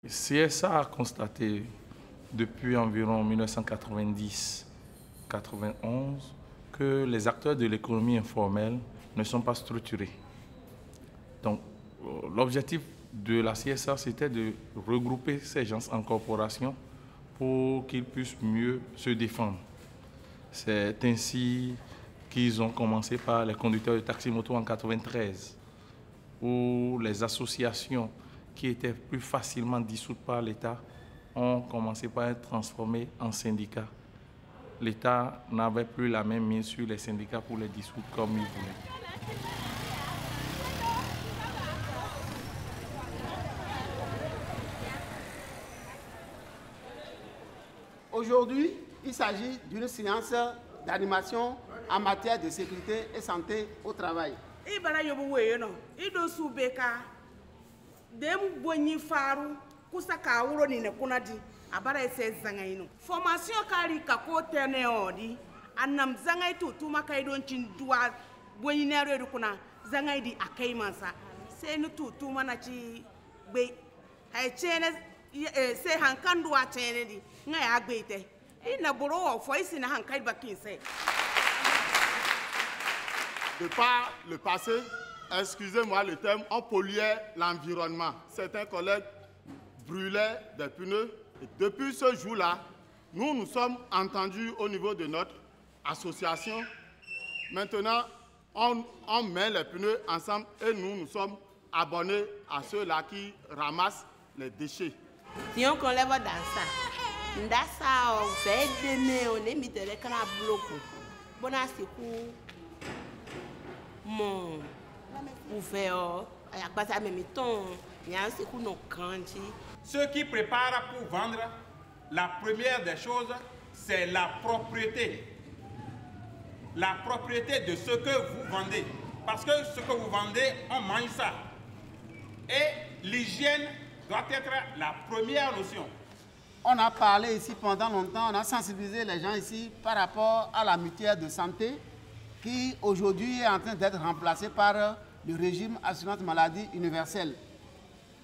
CSA a constaté depuis environ 1990-91 que les acteurs de l'économie informelle ne sont pas structurés. Donc, l'objectif de la CSA, c'était de regrouper ces gens en corporation pour qu'ils puissent mieux se défendre. C'est ainsi qu'ils ont commencé par les conducteurs de taxi-moto en 1993, où les associations qui étaient plus facilement dissoutes par l'État ont commencé par être transformées en syndicats. L'État n'avait plus la même main sur les syndicats pour les dissoudre comme il voulait. Aujourd'hui, il s'agit d'une séance d'animation en matière de sécurité et santé au travail. Formation kari kako tene odi annam zangai tu tuma kai don cin duwa boni nero du kuna zangai di akai mansa sai ni tu tuma na ci be ai chene sai hankan duwa chene di ngai agbe te ina boro fo isi na hankai bakin sai. De par le passé, excusez-moi le terme, on polluait l'environnement. Certains collègues brûlaient des pneus. Et depuis ce jour-là, nous nous sommes entendus au niveau de notre association. Maintenant, on met les pneus ensemble et nous sommes abonnés à ceux-là qui ramassent les déchets. Si on lève dans ça, on fait des nez, on est mis de l'écran à bloquer. Bon, c'est pour mon ouvert, il y a pas ça, mais mettons, il y a un c'est pour nos cranchis. Ceux qui préparent pour vendre, la première des choses, c'est la propriété. La propriété de ce que vous vendez. Parce que ce que vous vendez, on mange ça. Et l'hygiène doit être la première notion. On a parlé ici pendant longtemps, on a sensibilisé les gens ici par rapport à la mutuelle de santé qui aujourd'hui est en train d'être remplacée par le régime assurance maladie universelle.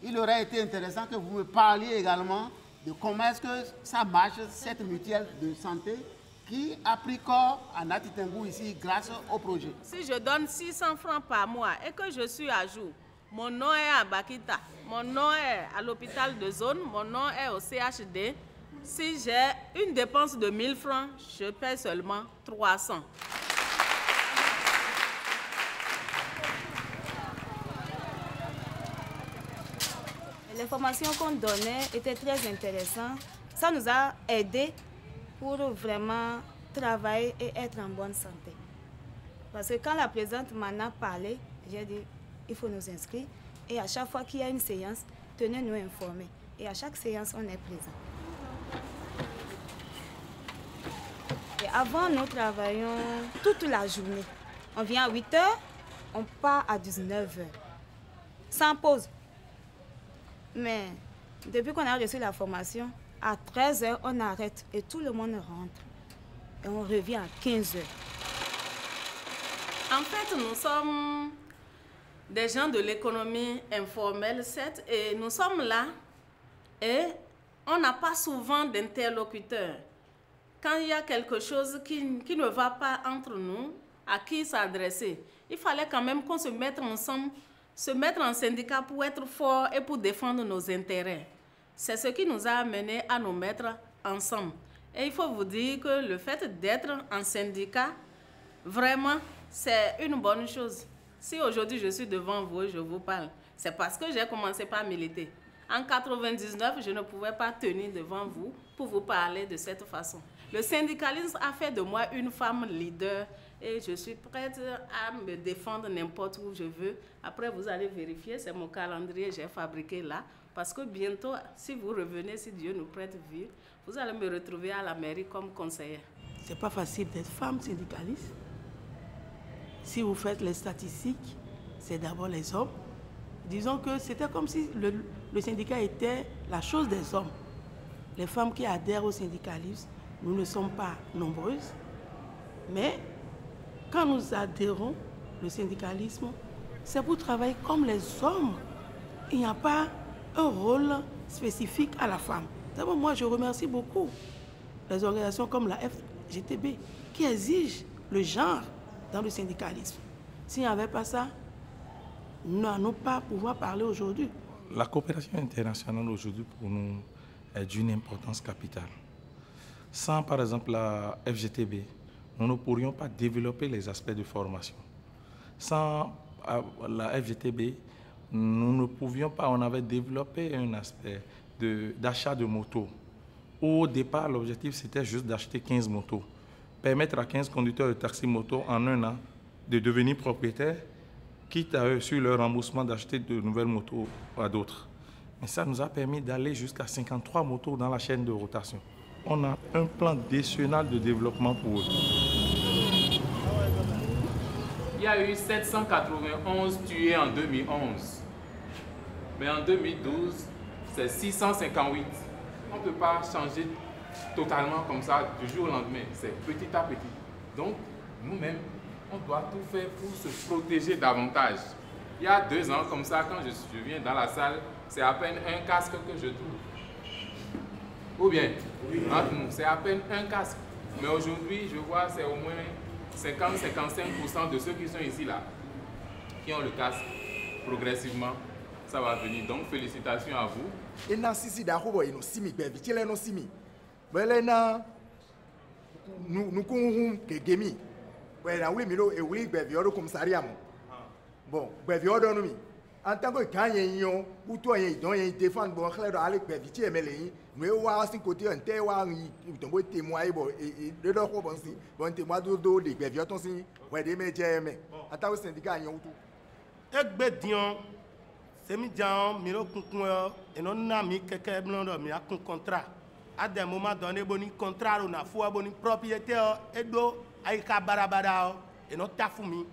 Il aurait été intéressant que vous me parliez également de comment est-ce que ça marche, cette mutuelle de santé qui a pris corps à Nati Tengou ici grâce au projet. Si je donne 600 francs par mois et que je suis à jour, mon nom est à Bakita, mon nom est à l'hôpital de zone, mon nom est au CHD. Si j'ai une dépense de 1000 francs, je paie seulement 300. Les formations qu'on donnait étaient très intéressantes. Ça nous a aidés pour vraiment travailler et être en bonne santé. Parce que quand la présidente m'en a parlé, j'ai dit il faut nous inscrire. Et à chaque fois qu'il y a une séance, tenez-nous informer. Et à chaque séance, on est présent. Et avant, nous travaillons toute la journée. On vient à 8 h, on part à 19 h. Sans pause. Mais depuis qu'on a reçu la formation, à 13 h, on arrête et tout le monde rentre. Et on revient à 15 h. En fait, nous sommes des gens de l'économie informelle, certes, et nous sommes là et on n'a pas souvent d'interlocuteurs. Quand il y a quelque chose qui ne va pas entre nous, à qui s'adresser? Il fallait quand même qu'on se mette ensemble, se mettre en syndicat pour être fort et pour défendre nos intérêts. C'est ce qui nous a amenés à nous mettre ensemble. Et il faut vous dire que le fait d'être en syndicat, vraiment, c'est une bonne chose. Si aujourd'hui je suis devant vous et je vous parle, c'est parce que j'ai commencé par militer. En 1999, je ne pouvais pas tenir devant vous pour vous parler de cette façon. Le syndicalisme a fait de moi une femme leader et je suis prête à me défendre n'importe où je veux. Après, vous allez vérifier, c'est mon calendrier que j'ai fabriqué là. Parce que bientôt, si vous revenez, si Dieu nous prête vie, vous allez me retrouver à la mairie comme conseillère. C'est pas facile d'être femme syndicaliste. Si vous faites les statistiques, c'est d'abord les hommes. Disons que c'était comme si le syndicat était la chose des hommes. Les femmes qui adhèrent au syndicalisme, nous ne sommes pas nombreuses. Mais quand nous adhérons au syndicalisme, c'est pour travailler comme les hommes. Il n'y a pas un rôle spécifique à la femme. D'abord, moi, je remercie beaucoup les organisations comme la FGTB qui exigent le genre dans le syndicalisme. S'il n'y avait pas ça, nous n'allons pas pouvoir parler aujourd'hui. La coopération internationale aujourd'hui pour nous est d'une importance capitale. Sans par exemple la FGTB, nous ne pourrions pas développer les aspects de formation. Sans la FGTB, nous ne pouvions pas, on avait développé un aspect d'achat de motos. Au départ, l'objectif c'était juste d'acheter 15 motos. Permettre à 15 conducteurs de taxi-moto en un an de devenir propriétaires, quitte à eux, sur leur remboursement, d'acheter de nouvelles motos à d'autres. Mais ça nous a permis d'aller jusqu'à 53 motos dans la chaîne de rotation. On a un plan décennal de développement pour eux. Il y a eu 791 tués en 2011. Mais en 2012, c'est 658. On ne peut pas changer totalement comme ça du jour au lendemain. C'est petit à petit. Donc, nous-mêmes, on doit tout faire pour se protéger davantage. Il y a 2 ans, comme ça, quand je viens dans la salle, c'est à peine un casque que je trouve. Ou bien, entre nous, c'est à peine un casque. Mais aujourd'hui, je vois, c'est au moins 50-55% de ceux qui sont ici, là, qui ont le casque. Progressivement, ça va venir. Donc, félicitations à vous. Et dans sisi d'arrobo et nous simi bevi tile nous simi bele na nous qu'on que gemi ouais na oui milo et oui bevi odo commissariat bon bevi odo nous mi en tant que gagné yon ou toi yon don yon défendre bon clair do aller bevi tile mele nous wa sin côté en te wa ton bo témoin bon et de do ko bon si bon témoin do de bevi ton si ouais de me jeme ata o syndicat yon tout egbe dion semi dion miro kunkun et non na mi keke blando mi a kun contrat à des moments donné boni contrat on a foi boni propriétaire et do ay ka barabara et non tafumi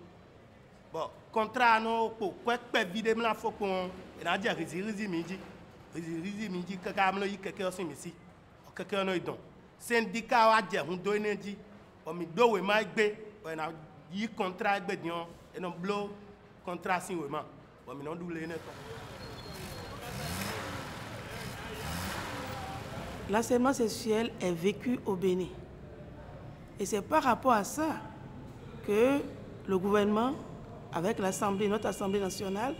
bon contrat no ko kwekpe vide mi la fokon et na dia rizi midi keke amlo yi keke osin mi si keke no idon syndicat wa je hun do energy o mi do we ma gbe o na yi contrat gbe dion et non blo contrat sin we ma. L'harcèlement sexuel est vécu au Bénin. Et c'est par rapport à ça que le gouvernement, avec l'Assemblée, notre Assemblée nationale,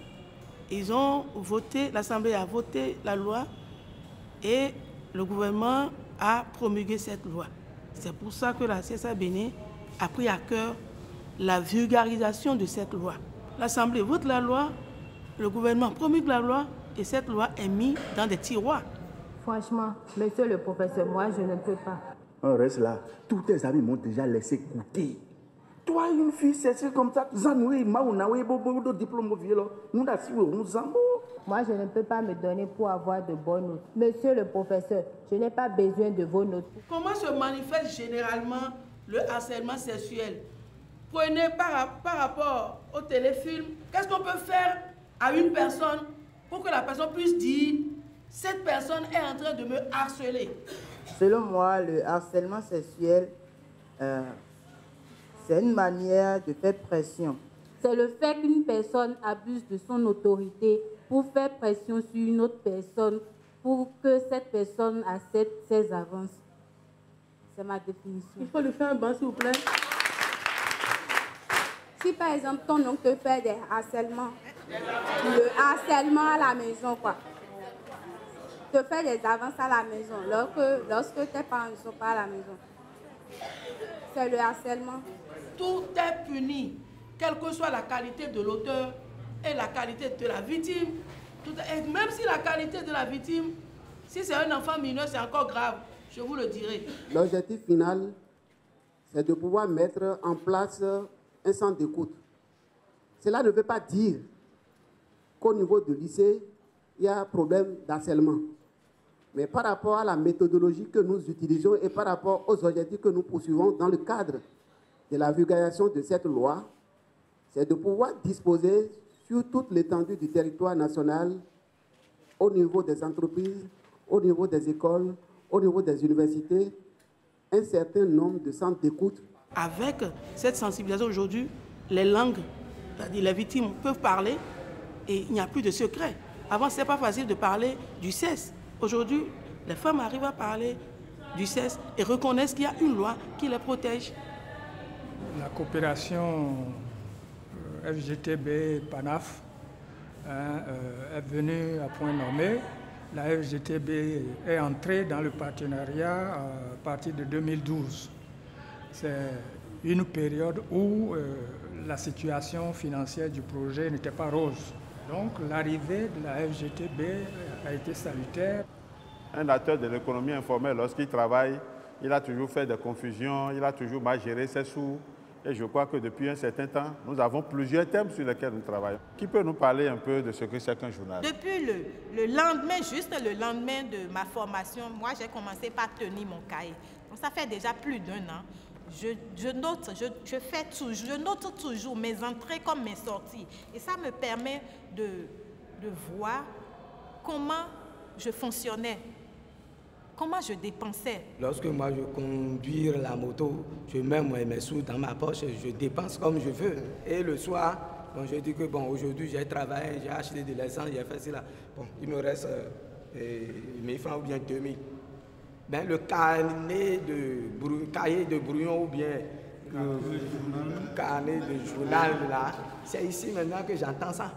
l'Assemblée a voté la loi et le gouvernement a promulgué cette loi. C'est pour ça que la CSA Bénin a pris à cœur la vulgarisation de cette loi. L'Assemblée vote la loi, le gouvernement promulgue la loi et cette loi est mise dans des tiroirs. Franchement, monsieur le professeur, moi je ne peux pas. On reste là. Tous tes amis m'ont déjà laissé goûter. Toi, une fille, c'est comme ça. Moi, je ne peux pas me donner pour avoir de bonnes notes. Monsieur le professeur, je n'ai pas besoin de vos notes. Comment se manifeste généralement le harcèlement sexuel? Prenez par rapport au téléfilm, qu'est-ce qu'on peut faire à une personne pour que la personne puisse dire « cette personne est en train de me harceler ». Selon moi, le harcèlement sexuel, c'est une manière de faire pression. C'est le fait qu'une personne abuse de son autorité pour faire pression sur une autre personne pour que cette personne accepte ses avances. C'est ma définition. Il faut lui faire un banc, s'il vous plaît. Si par exemple ton oncle te fait des harcèlements, le harcèlement à la maison, quoi, te fait des avances à la maison, lorsque tes parents ne sont pas à la maison, c'est le harcèlement. Tout est puni, quelle que soit la qualité de l'auteur et la qualité de la victime. Et même si la qualité de la victime, si c'est un enfant mineur, c'est encore grave, je vous le dirai. L'objectif final, c'est de pouvoir mettre en place un centre d'écoute. Cela ne veut pas dire qu'au niveau du lycée, il y a un problème d'harcèlement. Mais par rapport à la méthodologie que nous utilisons et par rapport aux objectifs que nous poursuivons dans le cadre de la vulgarisation de cette loi, c'est de pouvoir disposer sur toute l'étendue du territoire national, au niveau des entreprises, au niveau des écoles, au niveau des universités, un certain nombre de centres d'écoute. Avec cette sensibilisation aujourd'hui, les langues, c'est-à-dire les victimes peuvent parler et il n'y a plus de secret. Avant, ce n'était pas facile de parler du CES. Aujourd'hui, les femmes arrivent à parler du CES et reconnaissent qu'il y a une loi qui les protège. La coopération FGTB-PANAF est venue à point nommé. La FGTB est entrée dans le partenariat à partir de 2012. C'est une période où la situation financière du projet n'était pas rose. Donc l'arrivée de la FGTB a été salutaire. Un acteur de l'économie informelle, lorsqu'il travaille, il a toujours fait des confusions, il a toujours mal géré ses sous. Et je crois que depuis un certain temps, nous avons plusieurs thèmes sur lesquels nous travaillons. Qui peut nous parler un peu de ce que c'est qu'un journal? Depuis le lendemain, juste le lendemain de ma formation, moi j'ai commencé par tenir mon cahier. Donc ça fait déjà plus d'1 an. Je note toujours mes entrées comme mes sorties. Et ça me permet de voir comment je fonctionnais, comment je dépensais. Lorsque moi je conduis la moto, je mets mes sous dans ma poche, je dépense comme je veux. Et le soir, bon, je dis que bon, aujourd'hui j'ai travaillé, j'ai acheté de l'essence, j'ai fait cela. Bon, il me reste 1000 francs ou bien 2000. Ben, le cahier de brouillon ou bien le carnet de journal, là, c'est ici maintenant que j'entends ça.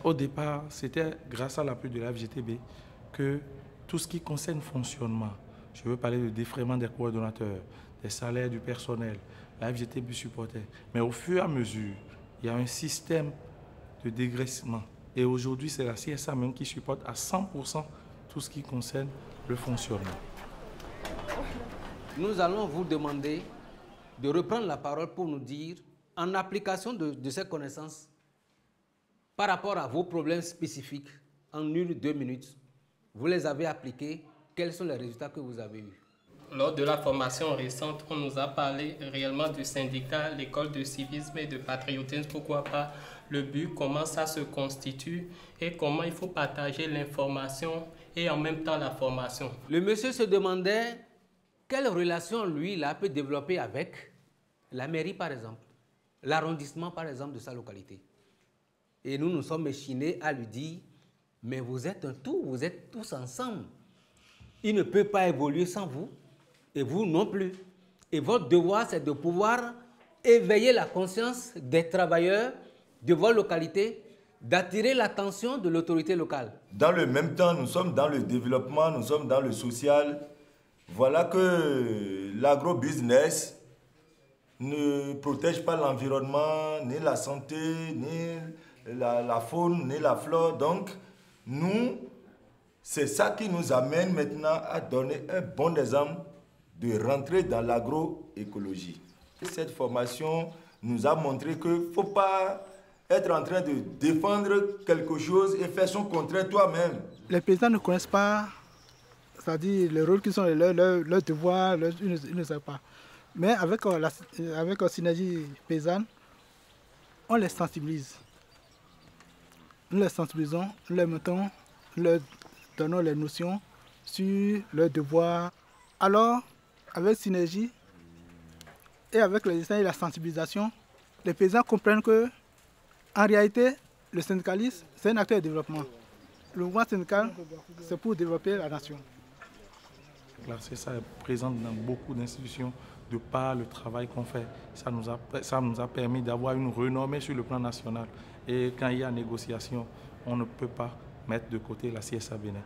Au départ, c'était grâce à l'appui de la FGTB que tout ce qui concerne le fonctionnement, je veux parler de défraiement des coordonnateurs, des salaires du personnel, la FGTB supportait. Mais au fur et à mesure, il y a un système de dégraissement. Et aujourd'hui, c'est la CSA même qui supporte à 100% tout ce qui concerne le fonctionnement. Nous allons vous demander de reprendre la parole pour nous dire, en application de ces connaissances, par rapport à vos problèmes spécifiques, en 1 ou 2 minutes, vous les avez appliqués, quels sont les résultats que vous avez eus? Lors de la formation récente, on nous a parlé réellement du syndicat, l'école de civisme et de patriotisme, pourquoi pas le but, comment ça se constitue et comment il faut partager l'information et en même temps la formation. Le monsieur se demandait quelle relation lui, il a pu développer avec la mairie par exemple, l'arrondissement par exemple de sa localité. Et nous nous sommes échinés à lui dire, mais vous êtes un tout, vous êtes tous ensemble. Il ne peut pas évoluer sans vous, et vous non plus. Et votre devoir, c'est de pouvoir éveiller la conscience des travailleurs de votre localité, d'attirer l'attention de l'autorité locale. Dans le même temps, nous sommes dans le développement, nous sommes dans le social. Voilà que l'agrobusiness ne protège pas l'environnement, ni la santé, ni la faune, ni la flore. Donc, nous, c'est ça qui nous amène maintenant à donner un bon exemple de rentrer dans l'agroécologie. Cette formation nous a montré qu'il ne faut pas être en train de défendre quelque chose et faire son contraire toi-même. Les paysans ne connaissent pas, c'est-à-dire les rôles qui sont leurs devoirs, ils ne savent pas. Mais avec la synergie paysanne, on les sensibilise. Nous les sensibilisons, nous les mettons, nous leur donnons les notions sur leurs devoirs. Alors, avec synergie et avec les essais et la sensibilisation, les paysans comprennent que, en réalité, le syndicalisme, c'est un acteur de développement. Le mouvement syndical, c'est pour développer la nation. La CSA est présente dans beaucoup d'institutions de par le travail qu'on fait. Ça nous a permis d'avoir une renommée sur le plan national. Et quand il y a négociation, on ne peut pas mettre de côté la CSA Bénin.